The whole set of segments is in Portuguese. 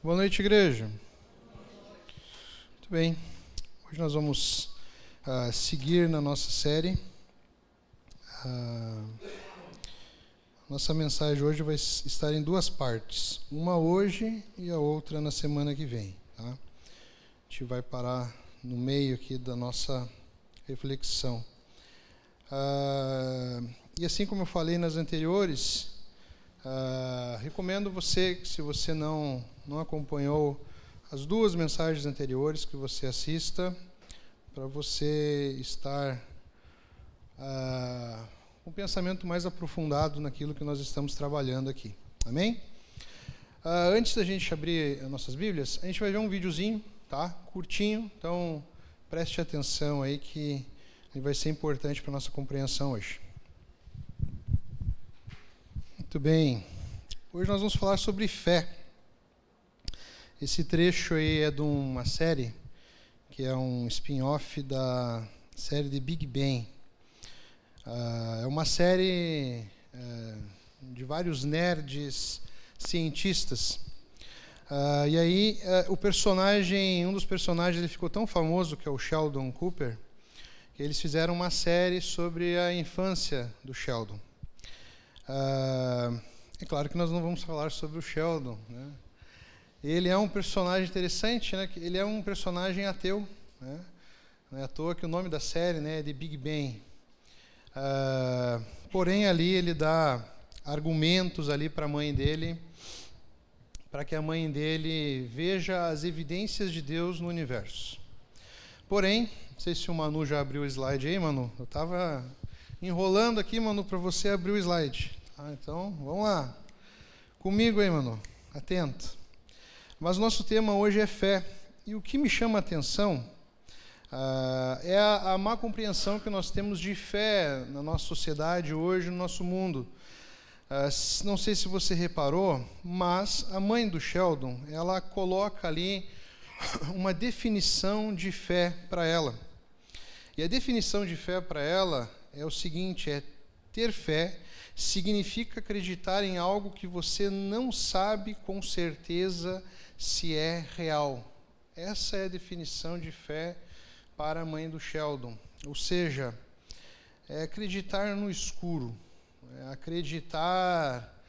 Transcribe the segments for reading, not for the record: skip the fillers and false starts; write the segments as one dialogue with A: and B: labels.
A: Boa noite, igreja. Muito bem. Hoje nós vamos seguir na nossa série. Nossa mensagem hoje vai estar em duas partes. Uma hoje e a outra na semana que vem. Tá? A gente vai parar no meio aqui da nossa reflexão. E assim como eu falei nas anteriores, recomendo você que, se você não acompanhou as duas mensagens anteriores, que você assista, para você estar com um pensamento mais aprofundado naquilo que nós estamos trabalhando aqui. Amém? Antes da gente abrir as nossas Bíblias, a gente vai ver um videozinho, tá? Curtinho, então preste atenção aí que ele vai ser importante para a nossa compreensão hoje. Muito bem. Hoje nós vamos falar sobre fé. Esse trecho aí é de uma série, que é um spin-off da série de Big Bang. É uma série de vários nerds cientistas. E aí, um dos personagens, ele ficou tão famoso, que é o Sheldon Cooper, que eles fizeram uma série sobre a infância do Sheldon. É claro que nós não vamos falar sobre o Sheldon, né? Ele é um personagem interessante, né? Ele é um personagem ateu, né? Não é à toa que o nome da série, né, é de Big Bang. Porém, ali ele dá argumentos ali para a mãe dele, para que a mãe dele veja as evidências de Deus no universo. Porém, não sei se o Manu já abriu o slide aí, Manu. Eu estava enrolando aqui, Manu, para você abrir o slide. Então, vamos lá. Comigo aí, Manu. Atento. Mas o nosso tema hoje é fé. E o que me chama a atenção é a má compreensão que nós temos de fé na nossa sociedade hoje, no nosso mundo. Não sei se você reparou, mas a mãe do Sheldon, ela coloca ali uma definição de fé para ela. E a definição de fé para ela é o seguinte: ter fé significa acreditar em algo que você não sabe com certeza se é real. Essa é a definição de fé para a mãe do Sheldon. Ou seja, é acreditar no escuro, é acreditar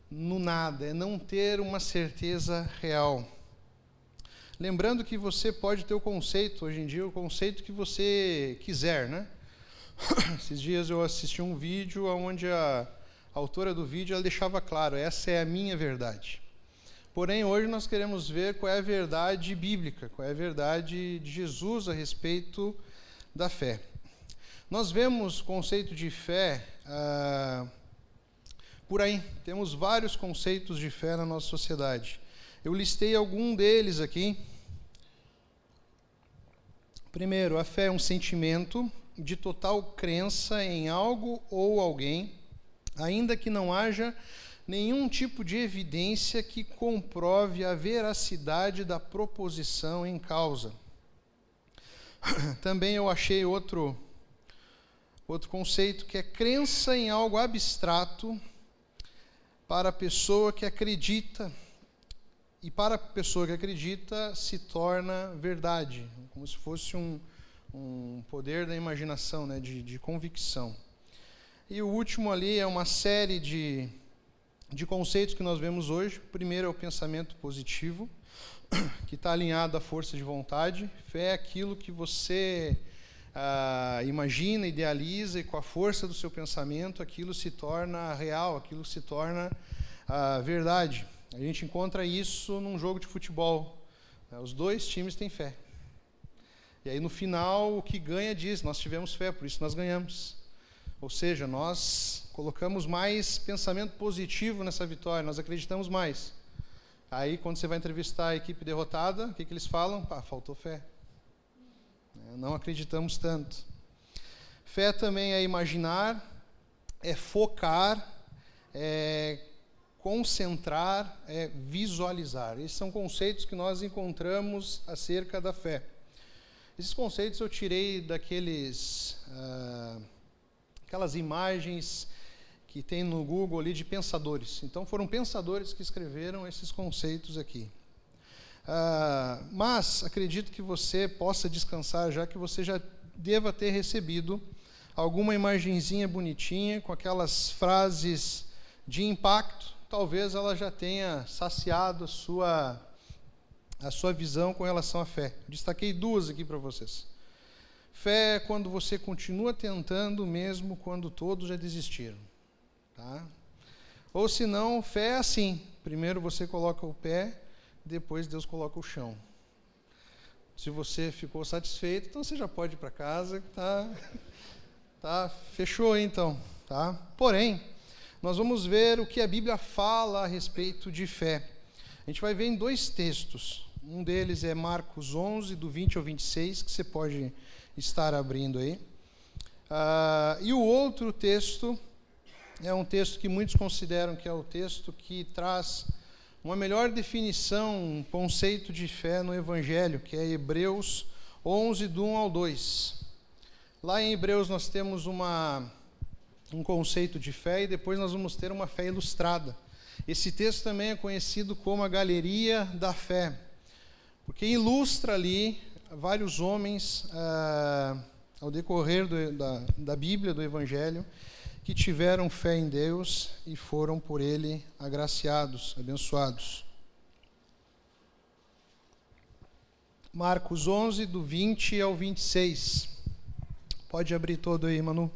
A: no nada, é não ter uma certeza real. Lembrando que você pode ter o conceito, hoje em dia, o conceito que você quiser, né? Esses dias eu assisti um vídeo onde a autora do vídeo ela deixava claro: essa é a minha verdade. Porém, hoje nós queremos ver qual é a verdade bíblica, qual é a verdade de Jesus a respeito da fé. Nós vemos o conceito de fé por aí. Temos vários conceitos de fé na nossa sociedade. Eu listei algum deles aqui. Primeiro, a fé é um sentimento de total crença em algo ou alguém, ainda que não haja nenhum tipo de evidência que comprove a veracidade da proposição em causa. Também eu achei outro conceito, que é crença em algo abstrato para a pessoa que acredita, e para a pessoa que acredita se torna verdade, como se fosse um poder da imaginação, né, de convicção. E o último ali é uma série de conceitos que nós vemos hoje. O primeiro é o pensamento positivo, que está alinhado à força de vontade. Fé é aquilo que você imagina, idealiza, e com a força do seu pensamento aquilo se torna real, aquilo se torna verdade. A gente encontra isso num jogo de futebol. Os dois times têm fé. E aí no final o que ganha diz: nós tivemos fé, por isso nós ganhamos. Ou seja, nós colocamos mais pensamento positivo nessa vitória, nós acreditamos mais. Aí quando você vai entrevistar a equipe derrotada, o que eles falam? Faltou fé. Não acreditamos tanto. Fé também é imaginar, é focar, é concentrar, é visualizar. Esses são conceitos que nós encontramos acerca da fé. Esses conceitos eu tirei aquelas imagens que tem no Google ali de pensadores. Então foram pensadores que escreveram esses conceitos aqui. Mas acredito que você possa descansar, já que você já deva ter recebido alguma imagenzinha bonitinha, com aquelas frases de impacto. Talvez ela já tenha saciado a sua visão com relação à fé. Destaquei duas aqui para vocês. Fé é quando você continua tentando mesmo quando todos já desistiram. Tá? Ou se não, fé é assim. Primeiro você coloca o pé, depois Deus coloca o chão. Se você ficou satisfeito, então você já pode ir para casa. Tá, fechou então. Tá? Porém, nós vamos ver o que a Bíblia fala a respeito de fé. A gente vai ver em dois textos. Um deles é Marcos 11, do 20 ao 26, que você pode estar abrindo aí. E o outro texto é um texto que muitos consideram que é o texto que traz uma melhor definição, um conceito de fé no Evangelho, que é Hebreus 11, do 1 ao 2. Lá em Hebreus nós temos um conceito de fé e depois nós vamos ter uma fé ilustrada. Esse texto também é conhecido como a galeria da fé, porque ilustra ali vários homens ao decorrer da Bíblia, do Evangelho, que tiveram fé em Deus e foram por Ele agraciados, abençoados. Marcos 11, do 20 ao 26. Pode abrir todo aí, Manu.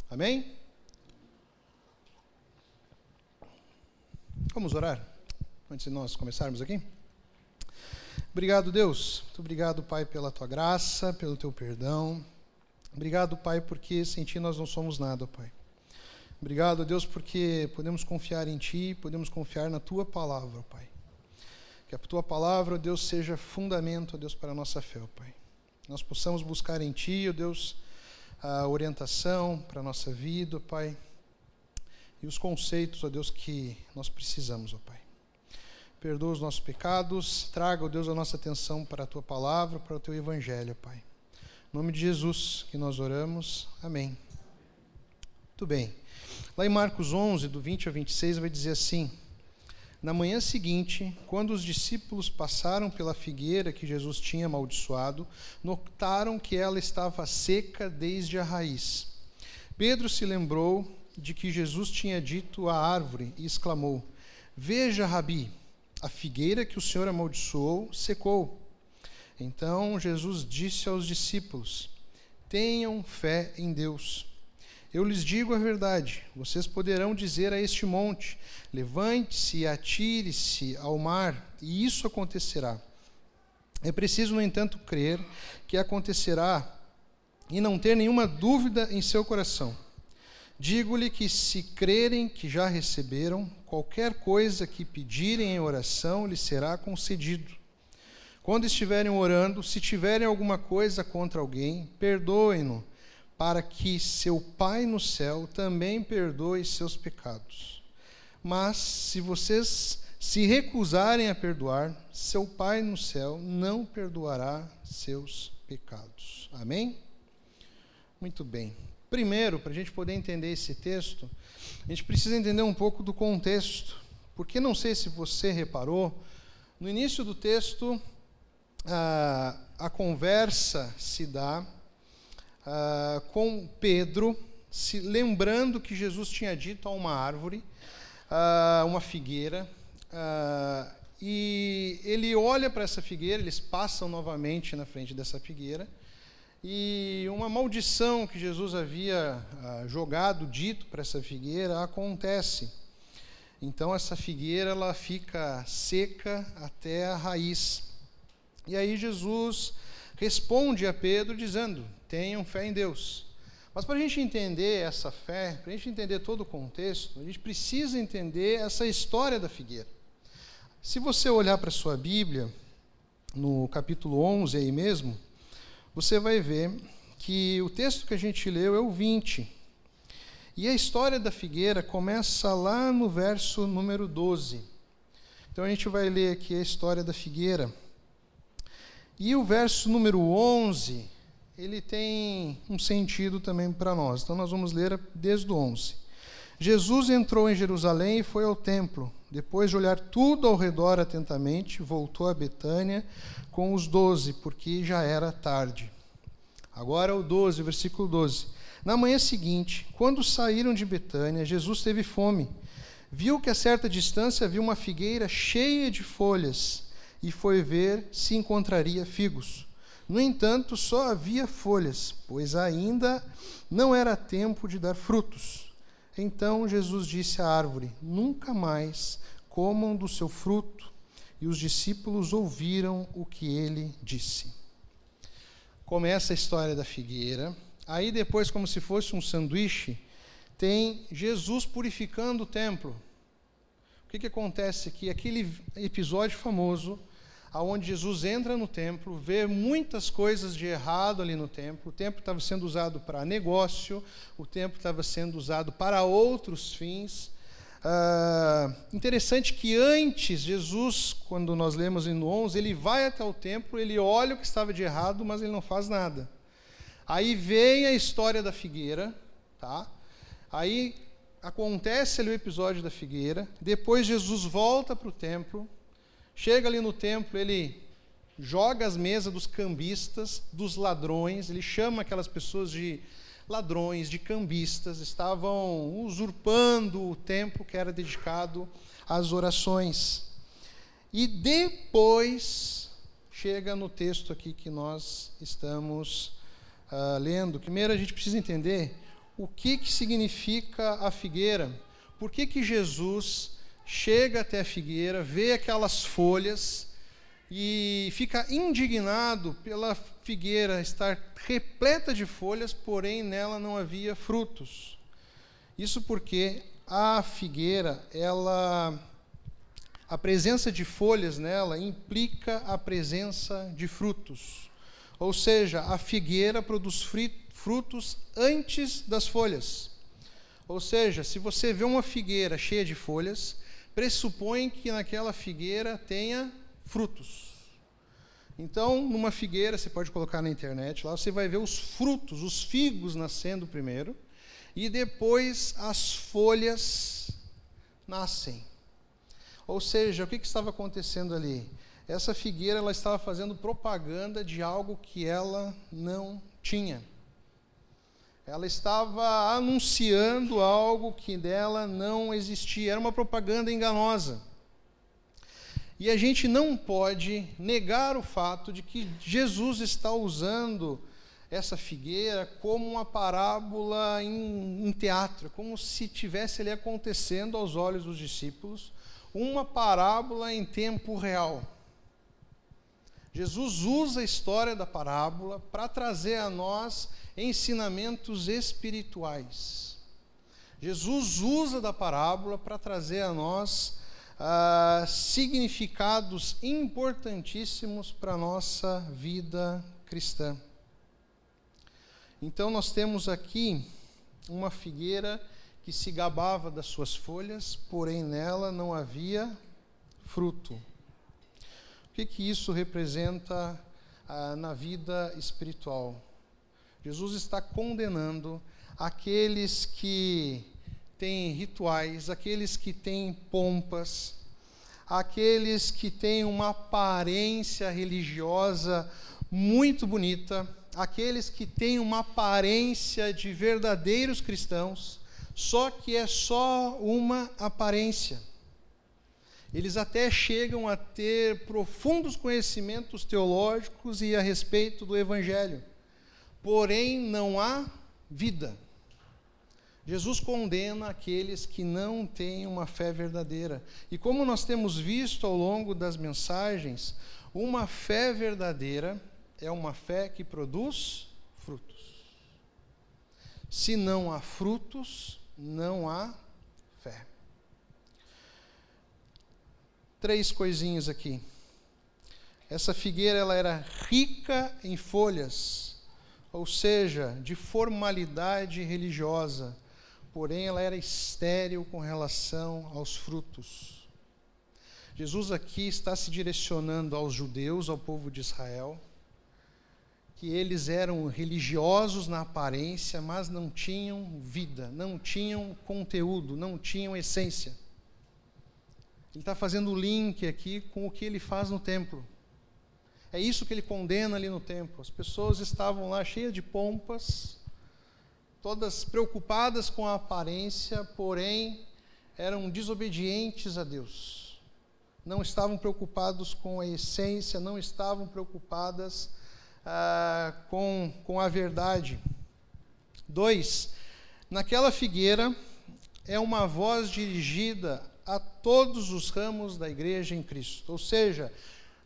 A: Amém? Vamos orar antes de nós começarmos aqui? Obrigado, Deus. Muito obrigado, Pai, pela Tua graça, pelo Teu perdão. Obrigado, Pai, porque sem Ti nós não somos nada, Pai. Obrigado, Deus, porque podemos confiar em Ti, podemos confiar na Tua palavra, Pai. Que a Tua palavra, Deus, seja fundamento, Deus, para a nossa fé, Pai. Nós possamos buscar em Ti, Deus, a orientação para a nossa vida, Pai, e os conceitos, ó Deus, que nós precisamos, ó Pai. Perdoa os nossos pecados, traga, ó Deus, a nossa atenção para a Tua palavra, para o Teu Evangelho, Pai. Em nome de Jesus que nós oramos, amém. Muito bem. Lá em Marcos 11, do 20 a 26, vai dizer assim: Na manhã seguinte, quando os discípulos passaram pela figueira que Jesus tinha amaldiçoado, notaram que ela estava seca desde a raiz. Pedro se lembrou de que Jesus tinha dito à árvore e exclamou: Veja, Rabi, a figueira que o Senhor amaldiçoou secou. Então Jesus disse aos discípulos: Tenham fé em Deus. Eu lhes digo a verdade, vocês poderão dizer a este monte: levante-se e atire-se ao mar, e isso acontecerá. É preciso, no entanto, crer que acontecerá e não ter nenhuma dúvida em seu coração. Digo-lhe que se crerem que já receberam, qualquer coisa que pedirem em oração lhes será concedido. Quando estiverem orando, se tiverem alguma coisa contra alguém, perdoem-no, para que seu Pai no céu também perdoe seus pecados. Mas, se vocês se recusarem a perdoar, seu Pai no céu não perdoará seus pecados. Amém? Muito bem. Primeiro, para a gente poder entender esse texto, a gente precisa entender um pouco do contexto. Porque não sei se você reparou, no início do texto, a conversa se dá com Pedro, se lembrando que Jesus tinha dito a uma árvore, uma figueira, e ele olha para essa figueira, eles passam novamente na frente dessa figueira, e uma maldição que Jesus havia dito para essa figueira, acontece. Então essa figueira ela fica seca até a raiz. E aí Jesus responde a Pedro dizendo: tenham fé em Deus. Mas para a gente entender essa fé, para a gente entender todo o contexto, a gente precisa entender essa história da figueira. Se você olhar para a sua Bíblia, no capítulo 11 aí mesmo, você vai ver que o texto que a gente leu é o 20. E a história da figueira começa lá no verso número 12. Então a gente vai ler aqui a história da figueira. E o verso número 11, ele tem um sentido também para nós. Então nós vamos ler desde o 11. Jesus entrou em Jerusalém e foi ao templo. Depois de olhar tudo ao redor atentamente, voltou a Betânia com os 12, porque já era tarde. Agora o 12, versículo 12. Na manhã seguinte, quando saíram de Betânia, Jesus teve fome. Viu que a certa distância havia uma figueira cheia de folhas e foi ver se encontraria figos. No entanto, só havia folhas, pois ainda não era tempo de dar frutos. Então Jesus disse à árvore: nunca mais comam do seu fruto. E os discípulos ouviram o que ele disse. Começa a história da figueira. Aí depois, como se fosse um sanduíche, tem Jesus purificando o templo. O que acontece aqui? Aquele episódio famoso, onde Jesus entra no templo, vê muitas coisas de errado ali no templo. O templo estava sendo usado para negócio, o templo estava sendo usado para outros fins. Interessante que antes, Jesus, quando nós lemos no 11, ele vai até o templo, ele olha o que estava de errado, mas ele não faz nada. Aí vem a história da figueira, tá? Aí acontece ali o episódio da figueira, depois Jesus volta para o templo, chega ali no templo, ele joga as mesas dos cambistas, dos ladrões, ele chama aquelas pessoas de ladrões, de cambistas, estavam usurpando o templo que era dedicado às orações. E depois chega no texto aqui que nós estamos lendo. Primeiro a gente precisa entender o que significa a figueira. Por que Jesus chega até a figueira, vê aquelas folhas e fica indignado pela figueira estar repleta de folhas, porém nela não havia frutos. Isso porque a figueira, a presença de folhas nela implica a presença de frutos. Ou seja, a figueira produz frutos antes das folhas. Ou seja, se você vê uma figueira cheia de folhas, pressupõe que naquela figueira tenha frutos. Então, numa figueira, você pode colocar na internet, lá você vai ver os frutos, os figos nascendo primeiro, e depois as folhas nascem. Ou seja, o que estava acontecendo ali? Essa figueira ela estava fazendo propaganda de algo que ela não tinha. Ela estava anunciando algo que dela não existia. Era uma propaganda enganosa. E a gente não pode negar o fato de que Jesus está usando essa figueira como uma parábola em teatro, como se tivesse ali acontecendo aos olhos dos discípulos, uma parábola em tempo real. Jesus usa a história da parábola para trazer a nós ensinamentos espirituais. Jesus usa da parábola para trazer a nós significados importantíssimos para a nossa vida cristã. Então nós temos aqui uma figueira que se gabava das suas folhas, porém nela não havia fruto. O que isso representa na vida espiritual? Jesus está condenando aqueles que têm rituais, aqueles que têm pompas, aqueles que têm uma aparência religiosa muito bonita, aqueles que têm uma aparência de verdadeiros cristãos, só que é só uma aparência. Eles até chegam a ter profundos conhecimentos teológicos e a respeito do Evangelho, porém não há vida. Jesus condena aqueles que não têm uma fé verdadeira. E como nós temos visto ao longo das mensagens, uma fé verdadeira é uma fé que produz frutos. Se não há frutos, não há fé. 3 coisinhas aqui. Essa figueira ela era rica em folhas, ou seja, de formalidade religiosa, porém ela era estéril com relação aos frutos. Jesus aqui está se direcionando aos judeus, ao povo de Israel, que eles eram religiosos na aparência, mas não tinham vida, não tinham conteúdo, não tinham essência. Ele está fazendo o link aqui com o que ele faz no templo. É isso que ele condena ali no templo. As pessoas estavam lá cheias de pompas, todas preocupadas com a aparência, porém eram desobedientes a Deus. Não estavam preocupados com a essência, não estavam preocupadas com a verdade. 2. Naquela figueira é uma voz dirigida a todos os ramos da igreja em Cristo. Ou seja,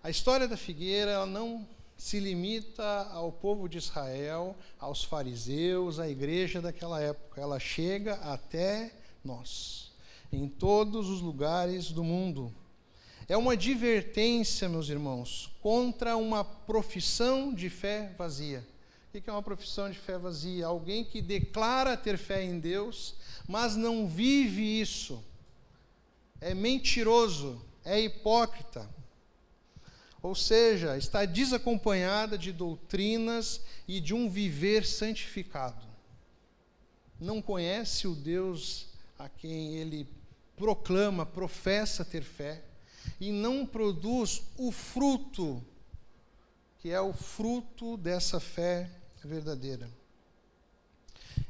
A: a história da figueira ela não se limita ao povo de Israel, aos fariseus, à igreja daquela época. Ela chega até nós, em todos os lugares do mundo. É uma advertência, meus irmãos, contra uma profissão de fé vazia. O que é uma profissão de fé vazia? Alguém que declara ter fé em Deus, mas não vive isso. É mentiroso, é hipócrita. Ou seja, está desacompanhada de doutrinas e de um viver santificado. Não conhece o Deus a quem ele proclama, professa ter fé, e não produz o fruto, que é o fruto dessa fé verdadeira.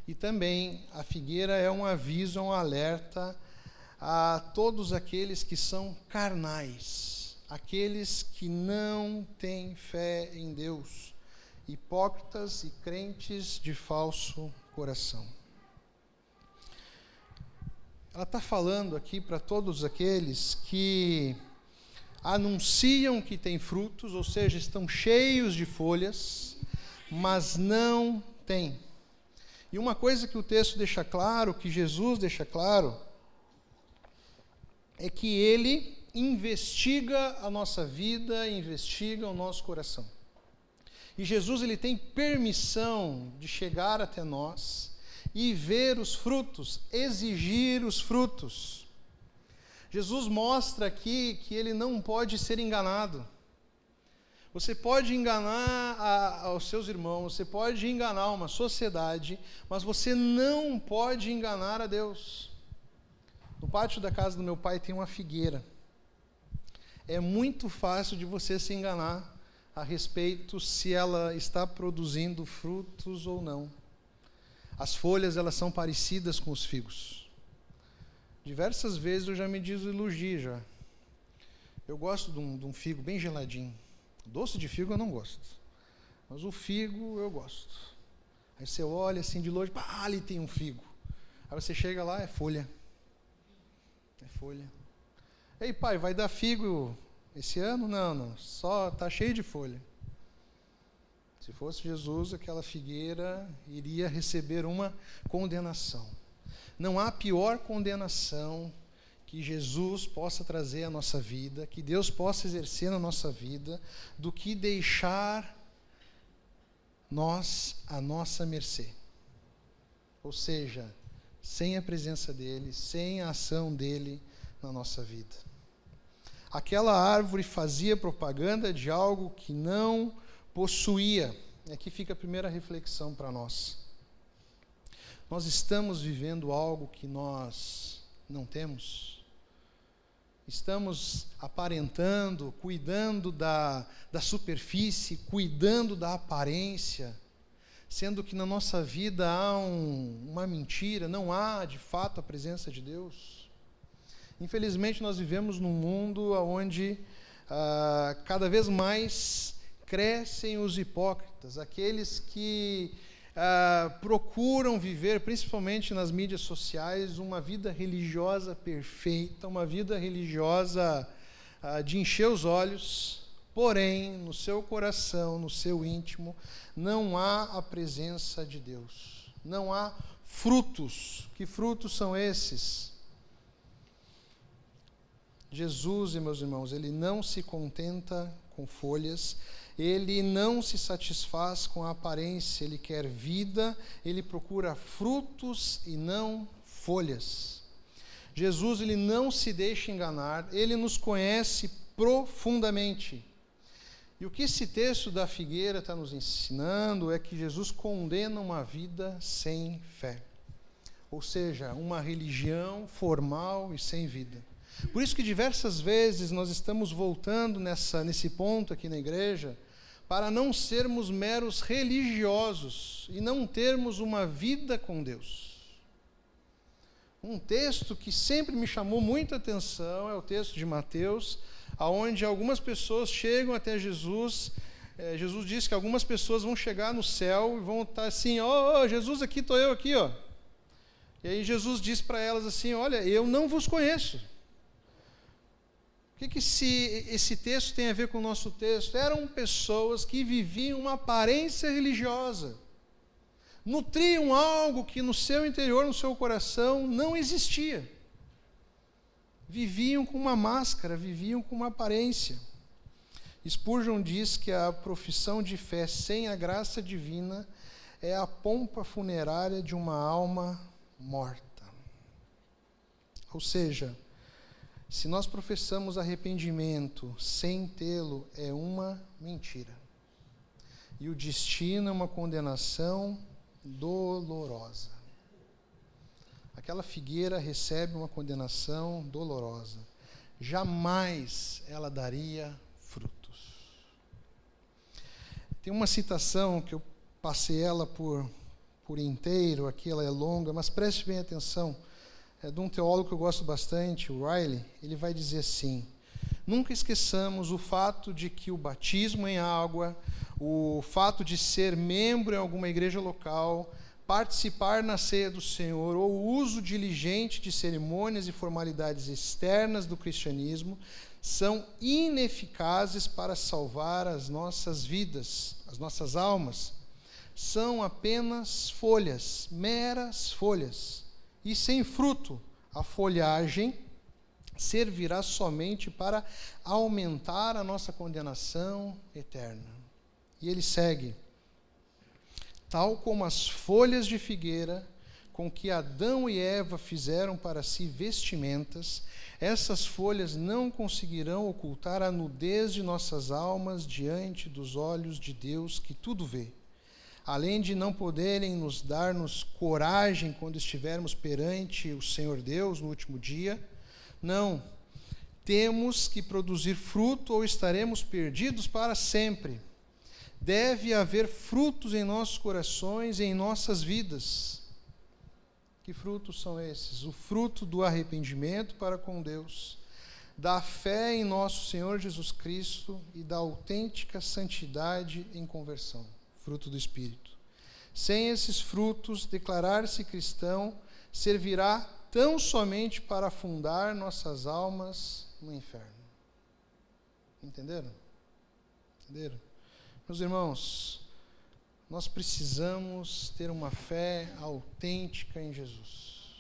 A: E também a figueira é um aviso, um alerta a todos aqueles que são carnais, aqueles que não têm fé em Deus, hipócritas e crentes de falso coração. Ela está falando aqui para todos aqueles que anunciam que têm frutos, ou seja, estão cheios de folhas, mas não têm. E uma coisa que o texto deixa claro, que Jesus deixa claro, é que ele investiga a nossa vida, investiga o nosso coração. E Jesus ele tem permissão de chegar até nós e ver os frutos, exigir os frutos. Jesus mostra aqui que ele não pode ser enganado. Você pode enganar aos seus irmãos, você pode enganar uma sociedade, mas você não pode enganar a Deus. No pátio da casa do meu pai tem uma figueira. É muito fácil de você se enganar a respeito se ela está produzindo frutos ou não. As folhas, elas são parecidas com os figos. Diversas vezes eu já me desilugi já. Eu gosto de um figo bem geladinho. Doce de figo eu não gosto. Mas o figo eu gosto. Aí você olha assim de longe, ali tem um figo. Aí você chega lá, é folha. É folha. Ei, pai, vai dar figo esse ano? Não. Só está cheio de folha. Se fosse Jesus, aquela figueira iria receber uma condenação. Não há pior condenação que Jesus possa trazer à nossa vida, que Deus possa exercer na nossa vida, do que deixar nós à nossa mercê. Ou seja, sem a presença dele, sem a ação dele na nossa vida. Aquela árvore fazia propaganda de algo que não possuía. Aqui fica a primeira reflexão para nós. Nós estamos vivendo algo que nós não temos? Estamos aparentando, cuidando da superfície, cuidando da aparência, sendo que na nossa vida há uma mentira, não há de fato a presença de Deus? Infelizmente nós vivemos num mundo onde cada vez mais crescem os hipócritas, aqueles que procuram viver, principalmente nas mídias sociais, uma vida religiosa perfeita, uma vida religiosa de encher os olhos, porém, no seu coração, no seu íntimo, não há a presença de Deus, não há frutos. Que frutos são esses? Jesus, meus irmãos, ele não se contenta com folhas, ele não se satisfaz com a aparência, ele quer vida, ele procura frutos e não folhas. Jesus, ele não se deixa enganar, ele nos conhece profundamente. E o que esse texto da figueira está nos ensinando é que Jesus condena uma vida sem fé. Ou seja, uma religião formal e sem vida. Por isso que diversas vezes nós estamos voltando nesse ponto aqui na igreja, para não sermos meros religiosos e não termos uma vida com Deus. Um texto que sempre me chamou muita atenção é o texto de Mateus, onde algumas pessoas chegam até Jesus. Jesus diz que algumas pessoas vão chegar no céu e vão estar assim, ó, Jesus, aqui estou eu aqui, ó. E aí Jesus diz para elas assim, olha, eu não vos conheço. O que esse texto tem a ver com o nosso texto? Eram pessoas que viviam uma aparência religiosa. Nutriam algo que no seu interior, no seu coração, não existia. Viviam com uma máscara, viviam com uma aparência. Spurgeon diz que a profissão de fé sem a graça divina é a pompa funerária de uma alma morta. Ou seja, se nós professamos arrependimento sem tê-lo, é uma mentira. E o destino é uma condenação dolorosa. Aquela figueira recebe uma condenação dolorosa. Jamais ela daria frutos. Tem uma citação que eu passei ela por inteiro, aqui ela é longa, mas preste bem atenção. É de um teólogo que eu gosto bastante, o Riley. Ele vai dizer assim: nunca esqueçamos o fato de que o batismo em água, o fato de ser membro em alguma igreja local, participar na ceia do Senhor ou o uso diligente de cerimônias e formalidades externas do cristianismo são ineficazes para salvar as nossas vidas, as nossas almas. São apenas folhas, meras folhas. E sem fruto, a folhagem servirá somente para aumentar a nossa condenação eterna. E ele segue: tal como as folhas de figueira com que Adão e Eva fizeram para si vestimentas, essas folhas não conseguirão ocultar a nudez de nossas almas diante dos olhos de Deus que tudo vê. Além de não poderem dar-nos coragem quando estivermos perante o Senhor Deus no último dia, não, temos que produzir fruto ou estaremos perdidos para sempre. Deve haver frutos em nossos corações e em nossas vidas. Que frutos são esses? O fruto do arrependimento para com Deus, da fé em nosso Senhor Jesus Cristo e da autêntica santidade em conversão. Fruto do Espírito. Sem esses frutos, declarar-se cristão servirá tão somente para afundar nossas almas no inferno. Entenderam? Entenderam? Meus irmãos, nós precisamos ter uma fé autêntica em Jesus.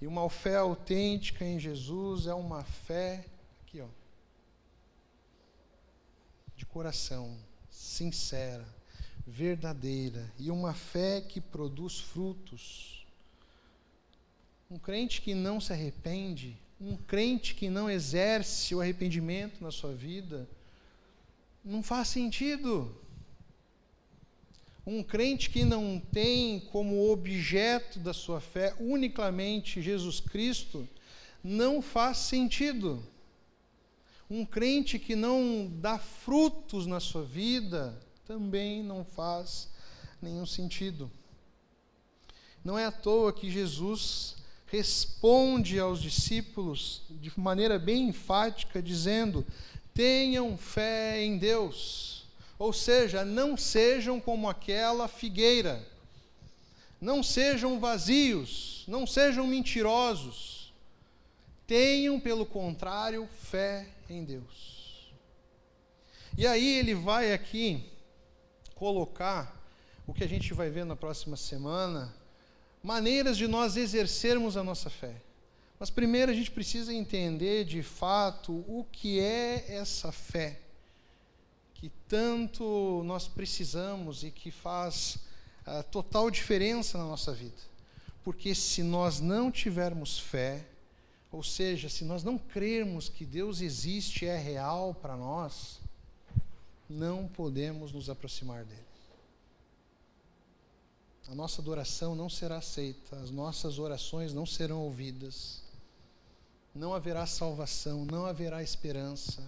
A: E uma fé autêntica em Jesus é uma fé, aqui ó, de coração, sincera, verdadeira, e uma fé que produz frutos. Um crente que não se arrepende, um crente que não exerce o arrependimento na sua vida, não faz sentido. Um crente que não tem como objeto da sua fé unicamente Jesus Cristo, não faz sentido. Um crente que não dá frutos na sua vida, também não faz nenhum sentido. Não é à toa que Jesus responde aos discípulos de maneira bem enfática, dizendo: tenham fé em Deus. Ou seja, não sejam como aquela figueira. Não sejam vazios, não sejam mentirosos. Tenham, pelo contrário, fé em Deus. E aí ele vai aqui colocar o que a gente vai ver na próxima semana, maneiras de nós exercermos a nossa fé. Mas primeiro a gente precisa entender de fato o que é essa fé que tanto nós precisamos e que faz total diferença na nossa vida. Porque se nós não tivermos fé, ou seja, se nós não crermos que Deus existe e é real para nós, não podemos nos aproximar dele. A nossa adoração não será aceita, as nossas orações não serão ouvidas, não haverá salvação, não haverá esperança.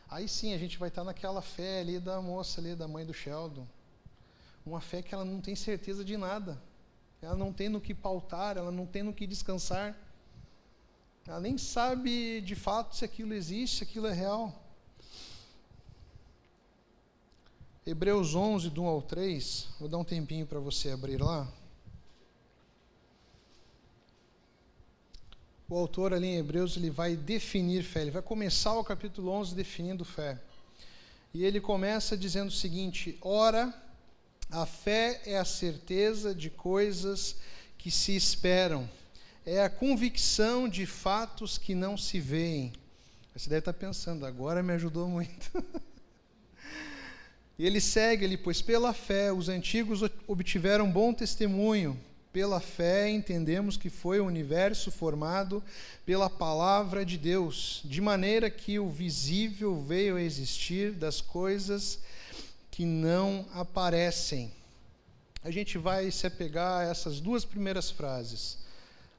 A: Aí sim a gente vai estar naquela fé ali da moça ali, da mãe do Sheldon. Uma fé que ela não tem certeza de nada. Ela não tem no que pautar, ela não tem no que descansar. Ela nem sabe de fato se aquilo existe, se aquilo é real. Hebreus 11, do 1 ao 3, vou dar um tempinho para você abrir lá. O autor ali em Hebreus, ele vai definir fé, ele vai começar o capítulo 11 definindo fé. E ele começa dizendo o seguinte: ora, a fé é a certeza de coisas que se esperam, é a convicção de fatos que não se veem. Você deve estar pensando, agora me ajudou muito. E ele segue, pois pela fé os antigos obtiveram bom testemunho. Pela fé entendemos que foi o universo formado pela palavra de Deus, de maneira que o visível veio a existir das coisas que não aparecem. A gente vai se apegar a essas duas primeiras frases.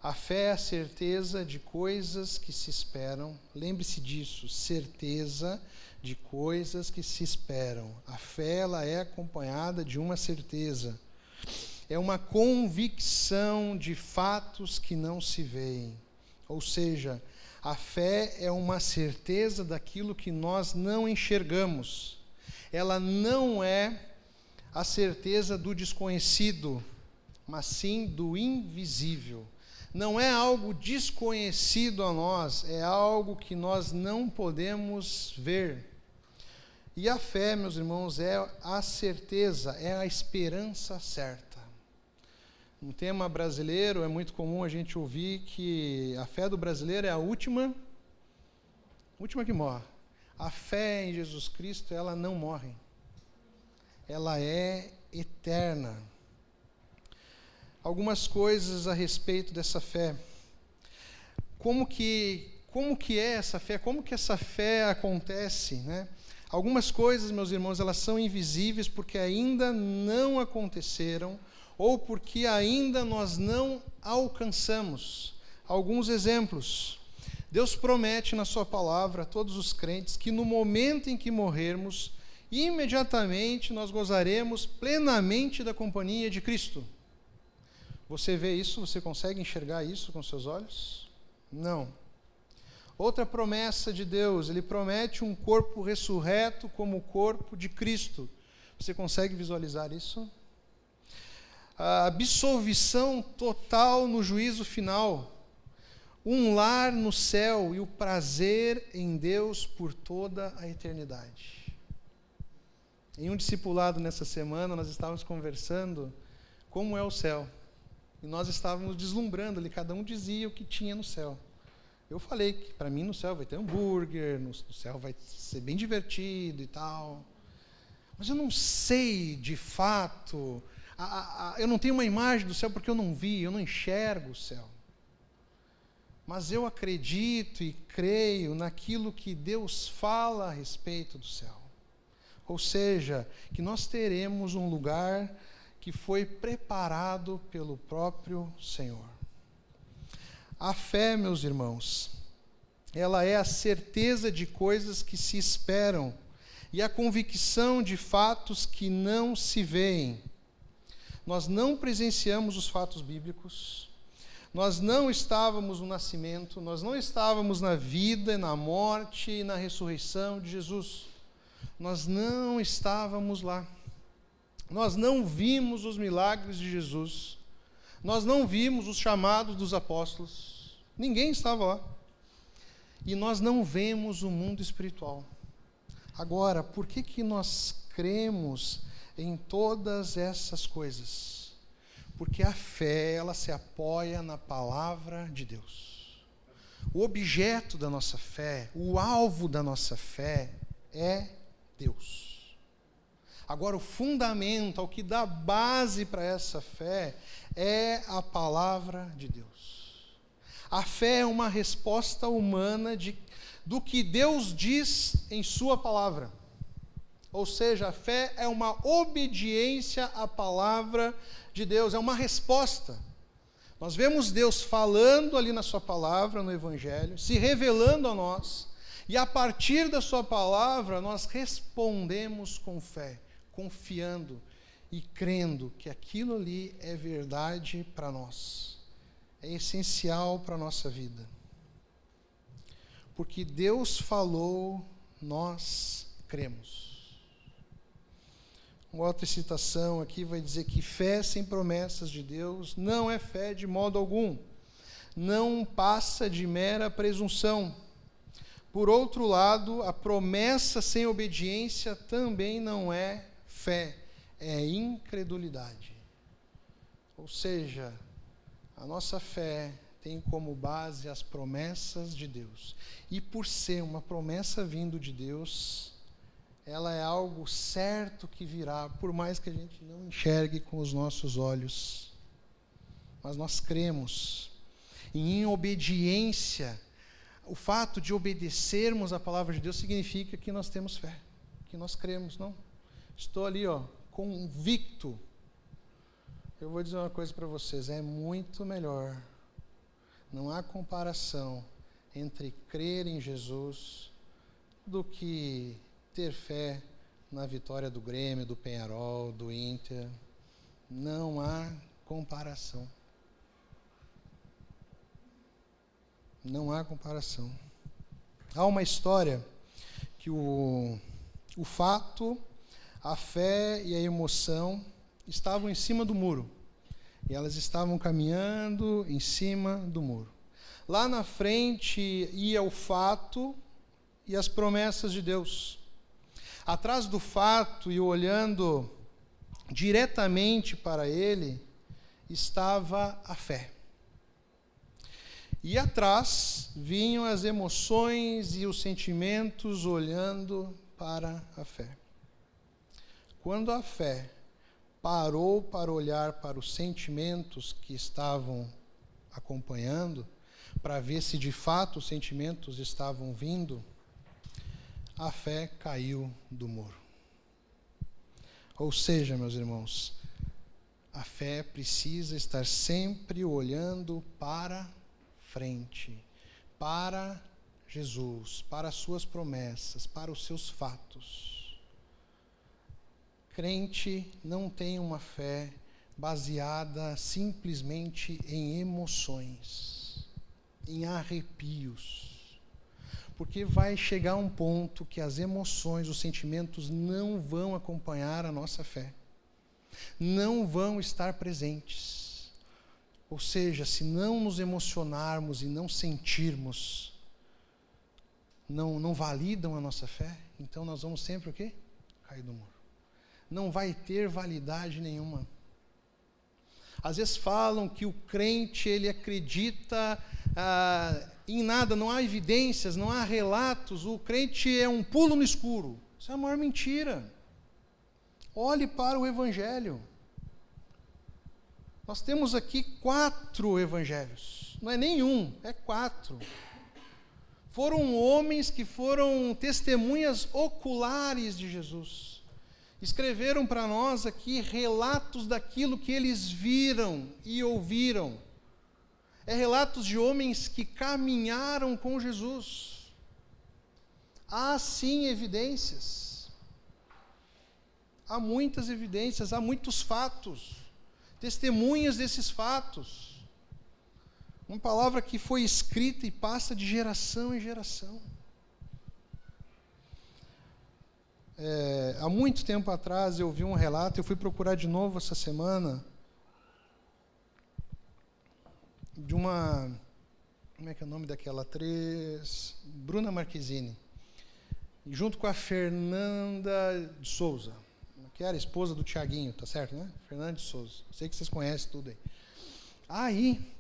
A: A fé é a certeza de coisas que se esperam. Lembre-se disso, certeza de coisas que se esperam. A fé, ela é acompanhada de uma certeza. É uma convicção de fatos que não se veem. Ou seja, a fé é uma certeza daquilo que nós não enxergamos. Ela não é a certeza do desconhecido, mas sim do invisível. Não é algo desconhecido a nós, é algo que nós não podemos ver. E a fé, meus irmãos, é a certeza, é a esperança certa. No tema brasileiro, é muito comum a gente ouvir que a fé do brasileiro é a última que morre. A fé em Jesus Cristo, ela não morre. Ela é eterna. Algumas coisas a respeito dessa fé. Como que é essa fé? Como que essa fé acontece, né? Algumas coisas, meus irmãos, elas são invisíveis porque ainda não aconteceram ou porque ainda nós não alcançamos. Alguns exemplos. Deus promete na sua palavra a todos os crentes que no momento em que morrermos, imediatamente nós gozaremos plenamente da companhia de Cristo. Você vê isso? Você consegue enxergar isso com seus olhos? Não. Outra promessa de Deus, Ele promete um corpo ressurreto como o corpo de Cristo. Você consegue visualizar isso? A absolvição total no juízo final. Um lar no céu e o prazer em Deus por toda a eternidade. Em um discipulado nessa semana, nós estávamos conversando como é o céu. E nós estávamos deslumbrando ali, cada um dizia o que tinha no céu. Eu falei que para mim no céu vai ter hambúrguer, no céu vai ser bem divertido e tal. Mas eu não sei de fato, eu não tenho uma imagem do céu porque eu não vi, eu não enxergo o céu. Mas eu acredito e creio naquilo que Deus fala a respeito do céu. Ou seja, que nós teremos um lugar que foi preparado pelo próprio Senhor. A fé, meus irmãos, ela é a certeza de coisas que se esperam e a convicção de fatos que não se veem. Nós não presenciamos os fatos bíblicos, nós não estávamos no nascimento, nós não estávamos na vida, na morte e na ressurreição de Jesus. Nós não estávamos lá. Nós não vimos os milagres de Jesus. Nós não vimos os chamados dos apóstolos. Ninguém estava lá. E nós não vemos o mundo espiritual. Agora, por que nós cremos em todas essas coisas? Porque a fé, ela se apoia na palavra de Deus. O objeto da nossa fé, o alvo da nossa fé é Deus. Agora, o fundamento, o que dá base para essa fé é a palavra de Deus. A fé é uma resposta humana do que Deus diz em sua palavra. Ou seja, a fé é uma obediência à palavra de Deus, é uma resposta. Nós vemos Deus falando ali na sua palavra, no Evangelho, se revelando a nós, e a partir da sua palavra nós respondemos com fé, confiando e crendo que aquilo ali é verdade para nós. É essencial para a nossa vida. Porque Deus falou, nós cremos. Uma outra citação aqui vai dizer que fé sem promessas de Deus não é fé de modo algum. Não passa de mera presunção. Por outro lado, a promessa sem obediência também não é fé, é incredulidade. Ou seja, a nossa fé tem como base as promessas de Deus. E por ser uma promessa vindo de Deus, ela é algo certo que virá, por mais que a gente não enxergue com os nossos olhos. Mas nós cremos. E em obediência, o fato de obedecermos a palavra de Deus significa que nós temos fé, que nós cremos, não? Estou ali, convicto. Eu vou dizer uma coisa para vocês, é muito melhor. Não há comparação entre crer em Jesus do que ter fé na vitória do Grêmio, do Peñarol, do Inter. Não há comparação. Não há comparação. Há uma história que o fato, a fé e a emoção estavam em cima do muro. E elas estavam caminhando em cima do muro. Lá na frente ia o fato e as promessas de Deus. Atrás do fato e olhando diretamente para ele, estava a fé. E atrás vinham as emoções e os sentimentos olhando para a fé. Quando a fé parou para olhar para os sentimentos que estavam acompanhando, para ver se de fato os sentimentos estavam vindo, a fé caiu do muro. Ou seja, meus irmãos, a fé precisa estar sempre olhando para frente, para Jesus, para as suas promessas, para os seus fatos. Crente não tem uma fé baseada simplesmente em emoções, em arrepios. Porque vai chegar um ponto que as emoções, os sentimentos não vão acompanhar a nossa fé. Não vão estar presentes. Ou seja, se não nos emocionarmos e não sentirmos, não validam a nossa fé, então nós vamos sempre o quê? Cair do muro. Não vai ter validade nenhuma. Às vezes falam que o crente, ele acredita em nada, não há evidências, não há relatos, o crente é um pulo no escuro. Isso é a maior mentira. Olhe para o Evangelho. Nós temos aqui 4 evangelhos, não é nenhum, é 4. Foram homens que foram testemunhas oculares de Jesus. Escreveram para nós aqui relatos daquilo que eles viram e ouviram. É relatos de homens que caminharam com Jesus. Há sim evidências. Há muitas evidências, há muitos fatos. Testemunhas desses fatos. Uma palavra que foi escrita e passa de geração em geração. Há muito tempo atrás eu vi um relato, eu fui procurar de novo essa semana, de uma, como é que é o nome daquela atriz? Bruna Marquezine, junto com a Fernanda de Souza, que era a esposa do Tiaguinho, tá certo, né? Fernanda de Souza, sei que vocês conhecem tudo aí. Aí,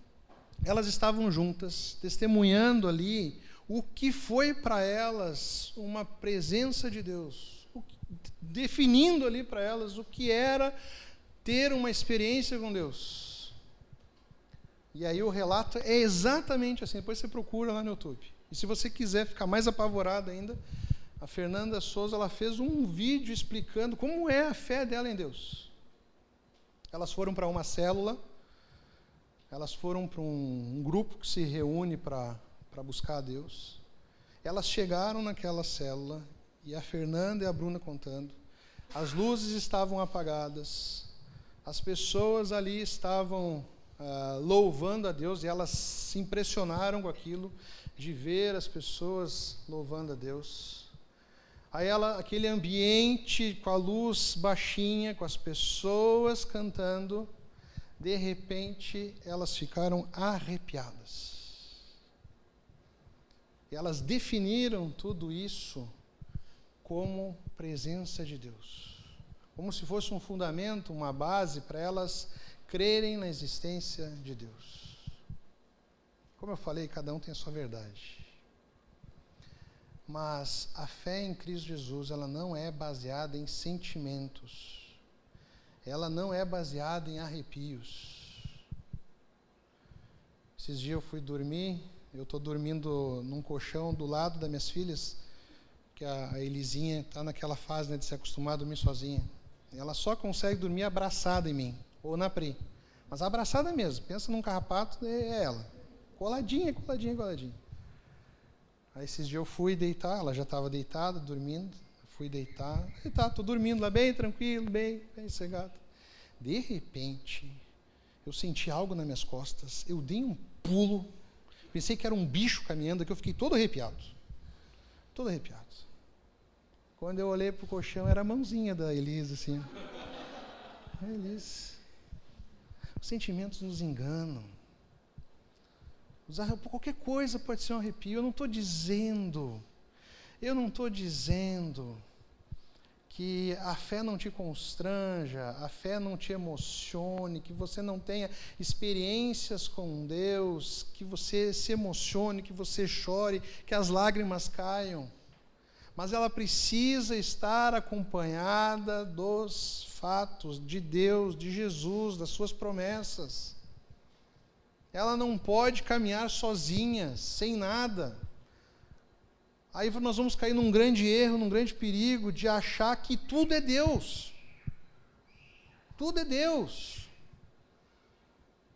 A: elas estavam juntas, testemunhando ali o que foi para elas uma presença de Deus, definindo ali para elas o que era ter uma experiência com Deus. E aí o relato é exatamente assim, depois você procura lá no YouTube. E se você quiser ficar mais apavorado ainda, a Fernanda Souza, ela fez um vídeo explicando como é a fé dela em Deus. Elas foram para uma célula, elas foram para um grupo que se reúne para buscar a Deus. Elas chegaram naquela célula, e a Fernanda e a Bruna contando, as luzes estavam apagadas, as pessoas ali estavam louvando a Deus, e elas se impressionaram com aquilo, de ver as pessoas louvando a Deus. Aí aquele ambiente com a luz baixinha, com as pessoas cantando, de repente elas ficaram arrepiadas. E elas definiram tudo isso como presença de Deus. Como se fosse um fundamento, uma base para elas crerem na existência de Deus. Como eu falei, cada um tem a sua verdade. Mas a fé em Cristo Jesus, ela não é baseada em sentimentos. Ela não é baseada em arrepios. Esses dias eu fui dormir, eu estou dormindo num colchão do lado das minhas filhas, que a Elisinha está naquela fase, né, de se acostumar a dormir sozinha. Ela só consegue dormir abraçada em mim, ou na Pri. Mas abraçada mesmo, pensa num carrapato, é ela. Coladinha. Aí esses dias eu fui deitar, ela já estava deitada, dormindo, fui deitar, estou dormindo lá bem tranquilo, bem sossegado. De repente, eu senti algo nas minhas costas, eu dei um pulo, pensei que era um bicho caminhando aqui, eu fiquei todo arrepiado. Quando eu olhei para o colchão, era a mãozinha da Elisa, assim. Elisa. Os sentimentos nos enganam. Qualquer coisa pode ser um arrepio. Eu não estou dizendo que a fé não te constranja, a fé não te emocione, que você não tenha experiências com Deus, que você se emocione, que você chore, que as lágrimas caiam. Mas ela precisa estar acompanhada dos fatos de Deus, de Jesus, das suas promessas. Ela não pode caminhar sozinha, sem nada. Aí nós vamos cair num grande erro, num grande perigo de achar que tudo é Deus. Tudo é Deus.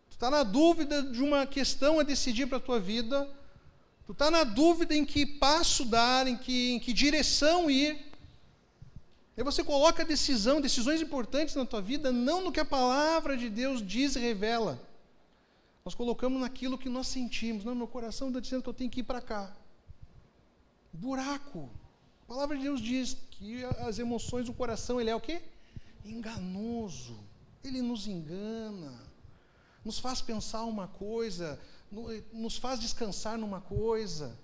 A: Tu está na dúvida de uma questão a decidir para a tua vida, tu está na dúvida em que passo dar, em que direção ir. Aí você coloca decisões importantes na tua vida, não no que a palavra de Deus diz e revela. Nós colocamos naquilo que nós sentimos. Não, meu coração está dizendo que eu tenho que ir para cá. Buraco. A palavra de Deus diz que as emoções do coração, ele é o quê? Enganoso. Ele nos engana. Nos faz pensar uma coisa, nos faz descansar numa coisa.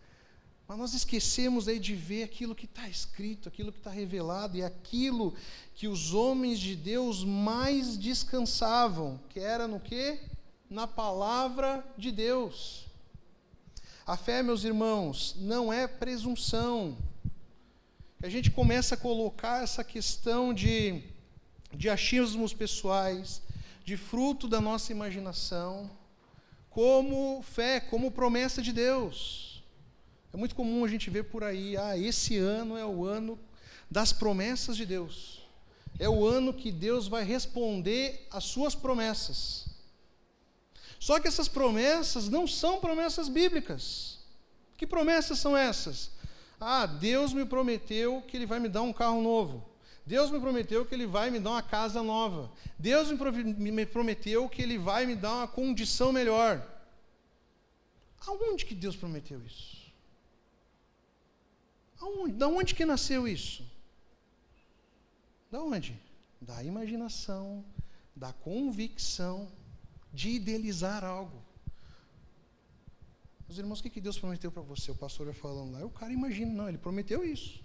A: Mas nós esquecemos aí de ver aquilo que está escrito, aquilo que está revelado, e aquilo que os homens de Deus mais descansavam, que era no quê? Na palavra de Deus. A fé, meus irmãos, não é presunção. A gente começa a colocar essa questão de achismos pessoais, de fruto da nossa imaginação, como fé, como promessa de Deus. É muito comum a gente ver por aí, esse ano é o ano das promessas de Deus. É o ano que Deus vai responder às suas promessas. Só que essas promessas não são promessas bíblicas. Que promessas são essas? Deus me prometeu que Ele vai me dar um carro novo. Deus me prometeu que Ele vai me dar uma casa nova. Deus me prometeu que Ele vai me dar uma condição melhor. Aonde que Deus prometeu isso? Da onde que nasceu isso? Da onde? Da imaginação, da convicção, de idealizar algo. Meus irmãos, o que Deus prometeu para você? O pastor vai falando lá, o cara imagina, não, ele prometeu isso.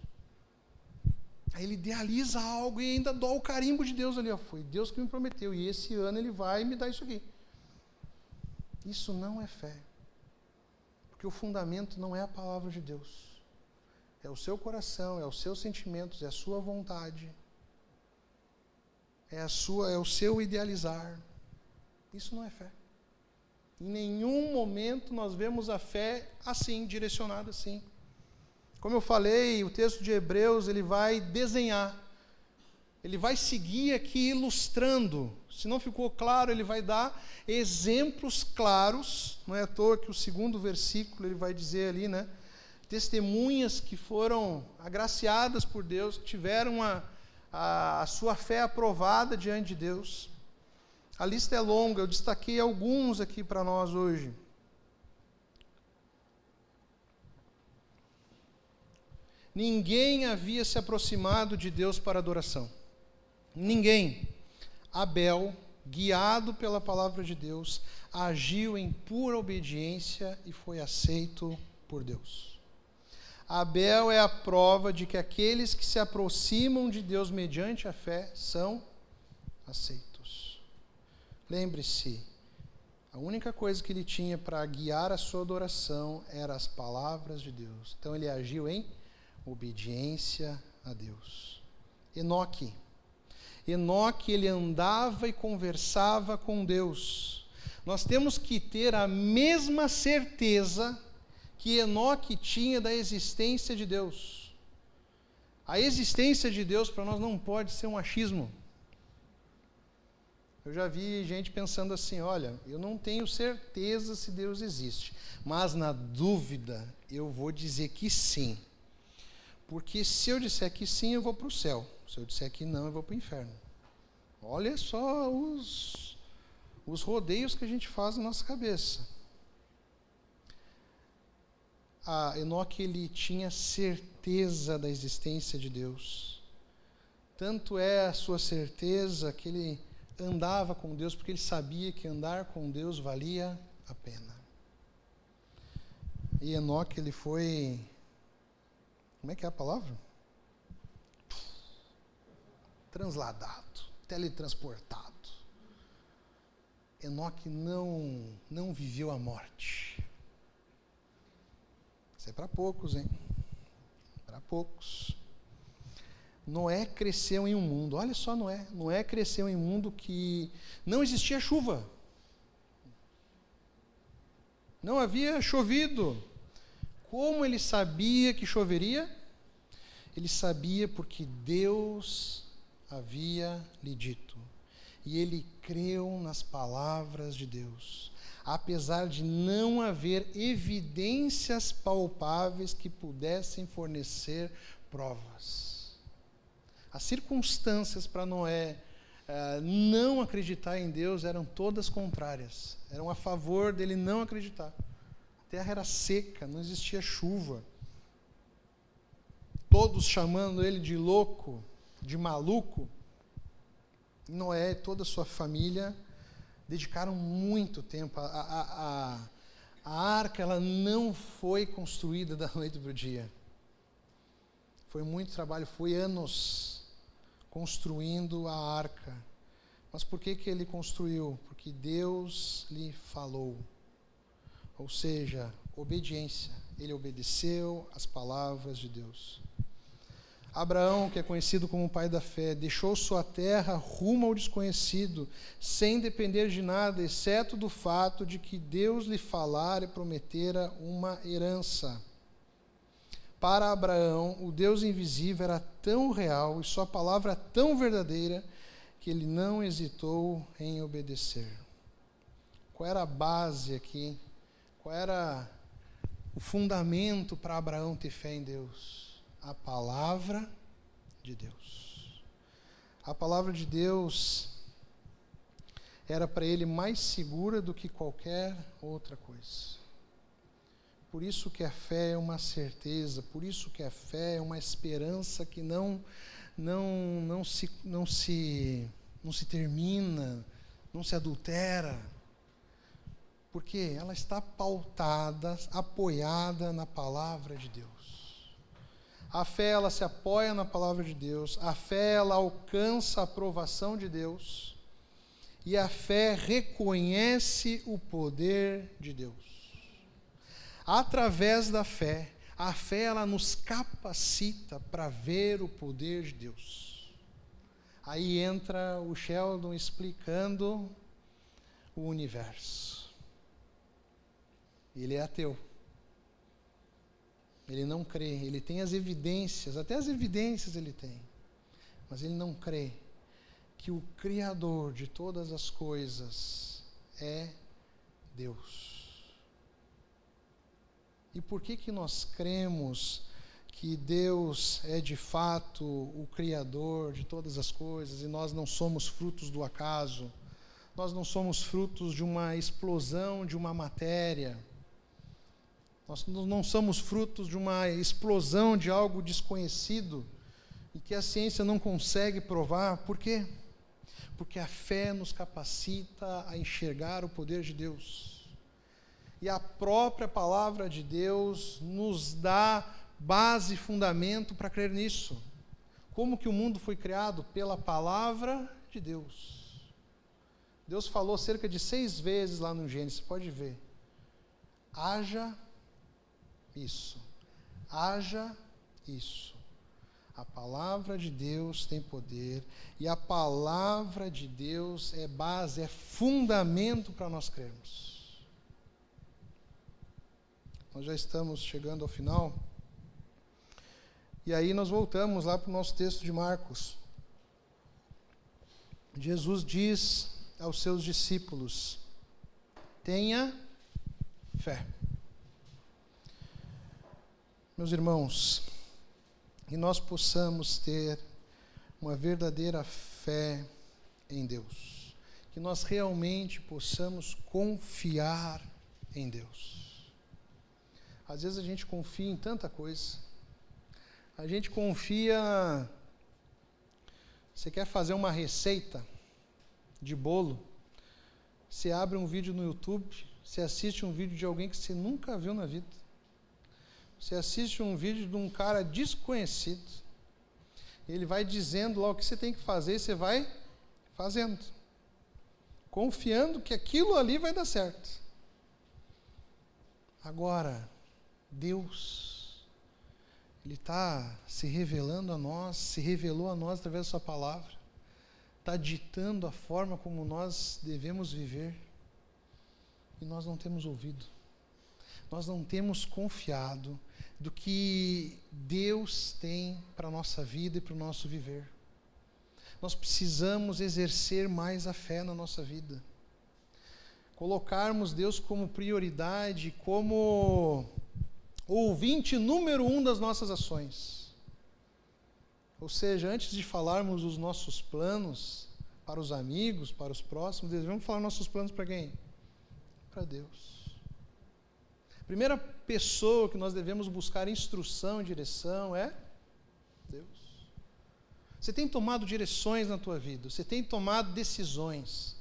A: Aí ele idealiza algo e ainda dá o carimbo de Deus ali, foi Deus que me prometeu, e esse ano Ele vai me dar isso aqui. Isso não é fé. Porque o fundamento não é a palavra de Deus. É o seu coração, é os seus sentimentos, é a sua vontade. É o seu idealizar. Isso não é fé. Em nenhum momento nós vemos a fé assim, direcionada assim. Como eu falei, o texto de Hebreus, ele vai desenhar, ele vai seguir aqui ilustrando. Se não ficou claro, ele vai dar exemplos claros. Não é à toa que o segundo versículo ele vai dizer ali, né? Testemunhas que foram agraciadas por Deus, que tiveram a sua fé aprovada diante de Deus. A lista é longa, eu destaquei alguns aqui para nós hoje. Ninguém havia se aproximado de Deus para adoração. Ninguém. Abel, guiado pela palavra de Deus, agiu em pura obediência e foi aceito por Deus. Abel é a prova de que aqueles que se aproximam de Deus mediante a fé são aceitos. Lembre-se, a única coisa que ele tinha para guiar a sua adoração eram as palavras de Deus. Então ele agiu em obediência a Deus. Enoque, ele andava e conversava com Deus. Nós temos que ter a mesma certeza que Enoque tinha da existência de Deus. A existência de Deus para nós não pode ser um achismo. Eu já vi gente pensando assim, olha, eu não tenho certeza se Deus existe, mas na dúvida eu vou dizer que sim. Porque se eu disser que sim, eu vou para o céu. Se eu disser que não, eu vou para o inferno. Olha só os rodeios que a gente faz na nossa cabeça. Enoque, ele tinha certeza da existência de Deus. Tanto é a sua certeza que ele andava com Deus, porque ele sabia que andar com Deus valia a pena. E Enoque, ele foi... Como é que é a palavra? Transladado, teletransportado. Enoque não viveu a morte. Isso é para poucos, hein? Para poucos. Noé cresceu em um mundo, olha só Noé cresceu em um mundo que não existia chuva. Não havia chovido. Como ele sabia que choveria? Ele sabia porque Deus havia lhe dito. E ele creu nas palavras de Deus, apesar de não haver evidências palpáveis que pudessem fornecer provas. As circunstâncias para Noé não acreditar em Deus eram todas contrárias, eram a favor dele não acreditar. A terra era seca, não existia chuva. Todos chamando ele de louco, de maluco. Noé e toda a sua família dedicaram muito tempo. A arca, ela não foi construída da noite para o dia. Foi muito trabalho, foi anos construindo a arca. Mas por que ele construiu? Porque Deus lhe falou. Ou seja, obediência. Ele obedeceu às palavras de Deus. Abraão, que é conhecido como o pai da fé, deixou sua terra rumo ao desconhecido, sem depender de nada, exceto do fato de que Deus lhe falara e prometera uma herança. Para Abraão, o Deus invisível era tão real e sua palavra tão verdadeira que ele não hesitou em obedecer. Qual era a base aqui? Qual era o fundamento para Abraão ter fé em Deus? A palavra de Deus. A palavra de Deus era para ele mais segura do que qualquer outra coisa. Por isso que a fé é uma certeza, por isso que a fé é uma esperança que não se termina, não se adultera. Porque ela está pautada, apoiada na palavra de Deus. A fé, ela se apoia na palavra de Deus. A fé, ela alcança a aprovação de Deus. E a fé reconhece o poder de Deus. Através da fé, a fé, ela nos capacita para ver o poder de Deus. Aí entra o Sheldon explicando o universo. Ele é ateu. Ele não crê, ele tem as evidências, até as evidências ele tem, mas ele não crê que o Criador de todas as coisas é Deus. E por que nós cremos que Deus é de fato o Criador de todas as coisas e nós não somos frutos do acaso? Nós não somos frutos de uma explosão de uma matéria. Nós não somos frutos de uma explosão de algo desconhecido e que a ciência não consegue provar. Por quê? Porque a fé nos capacita a enxergar o poder de Deus. E a própria palavra de Deus nos dá base e fundamento para crer nisso. Como que o mundo foi criado? Pela palavra de Deus. Deus falou cerca de 6 vezes lá no Gênesis, você pode ver. Haja isso. Haja isso. A palavra de Deus tem poder e a palavra de Deus é base, é fundamento para nós crermos. Nós já estamos chegando ao final. E aí nós voltamos lá para o nosso texto de Marcos. Jesus diz aos seus discípulos: tenha fé. Meus irmãos, que nós possamos ter uma verdadeira fé em Deus, que nós realmente possamos confiar em Deus. Às vezes a gente confia em tanta coisa, a gente confia, você quer fazer uma receita de bolo, você abre um vídeo no YouTube, você assiste um vídeo de alguém que você nunca viu na vida, você assiste um vídeo de um cara desconhecido, ele vai dizendo lá o que você tem que fazer e você vai fazendo, confiando que aquilo ali vai dar certo. Agora, Deus, Ele está se revelando a nós, se revelou a nós através da sua palavra, está ditando a forma como nós devemos viver, e nós não temos ouvido, nós não temos confiado do que Deus tem para a nossa vida e para o nosso viver. Nós precisamos exercer mais a fé na nossa vida, colocarmos Deus como prioridade, como ouvinte número 1 das nossas ações. Ou seja, antes de falarmos os nossos planos para os amigos, para os próximos, devemos falar nossos planos para quem? Para Deus. A primeira pessoa que nós devemos buscar instrução e direção é Deus. Você tem tomado direções na tua vida, você tem tomado decisões.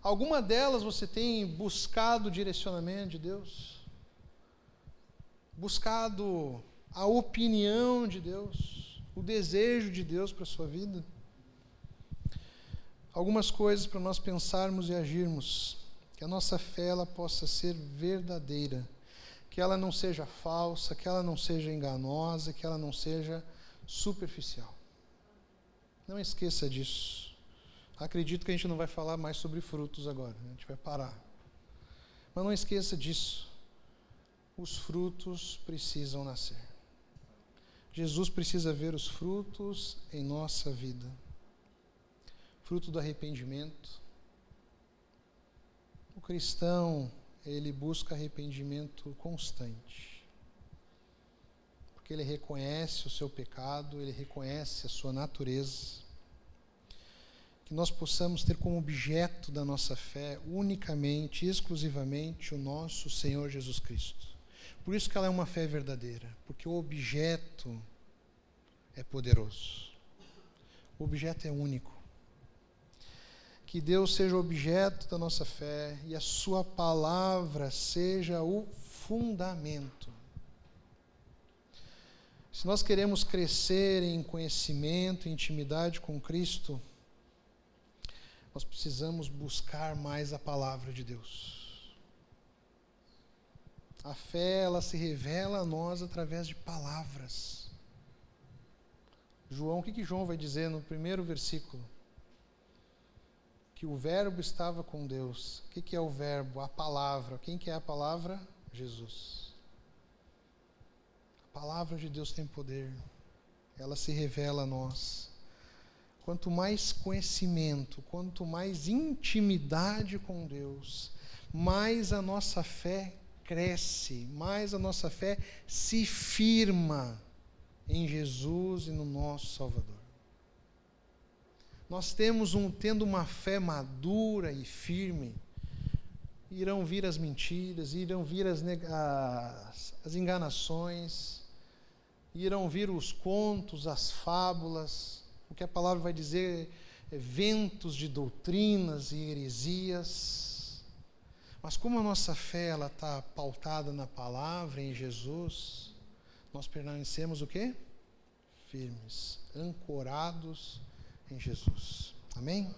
A: Alguma delas você tem buscado o direcionamento de Deus? Buscado a opinião de Deus, o desejo de Deus para a sua vida? Algumas coisas para nós pensarmos e agirmos, que a nossa fé ela possa ser verdadeira, que ela não seja falsa, que ela não seja enganosa, que ela não seja superficial. Não esqueça disso. Acredito que a gente não vai falar mais sobre frutos agora, a gente vai parar. Mas não esqueça disso. Os frutos precisam nascer. Jesus precisa ver os frutos em nossa vida. Fruto do arrependimento. O cristão, ele busca arrependimento constante. Porque ele reconhece o seu pecado, ele reconhece a sua natureza. Que nós possamos ter como objeto da nossa fé unicamente, exclusivamente, o nosso Senhor Jesus Cristo. Por isso que ela é uma fé verdadeira, porque o objeto é poderoso. O objeto é único. Que Deus seja o objeto da nossa fé e a sua palavra seja o fundamento. Se nós queremos crescer em conhecimento, em intimidade com Cristo, nós precisamos buscar mais a palavra de Deus. A fé, ela se revela a nós através de palavras. João, o que João vai dizer no primeiro versículo? Que o verbo estava com Deus. O que é o verbo? A palavra. Quem que é a palavra? Jesus. A palavra de Deus tem poder. Ela se revela a nós. Quanto mais conhecimento, quanto mais intimidade com Deus, mais a nossa fé cresce, mais a nossa fé se firma em Jesus e no nosso Salvador. Nós tendo uma fé madura e firme, irão vir as mentiras, irão vir as enganações, irão vir os contos, as fábulas, o que a palavra vai dizer, ventos de doutrinas e heresias. Mas como a nossa fé está pautada na palavra, em Jesus, nós permanecemos o quê? Firmes, ancorados em Jesus. Amém?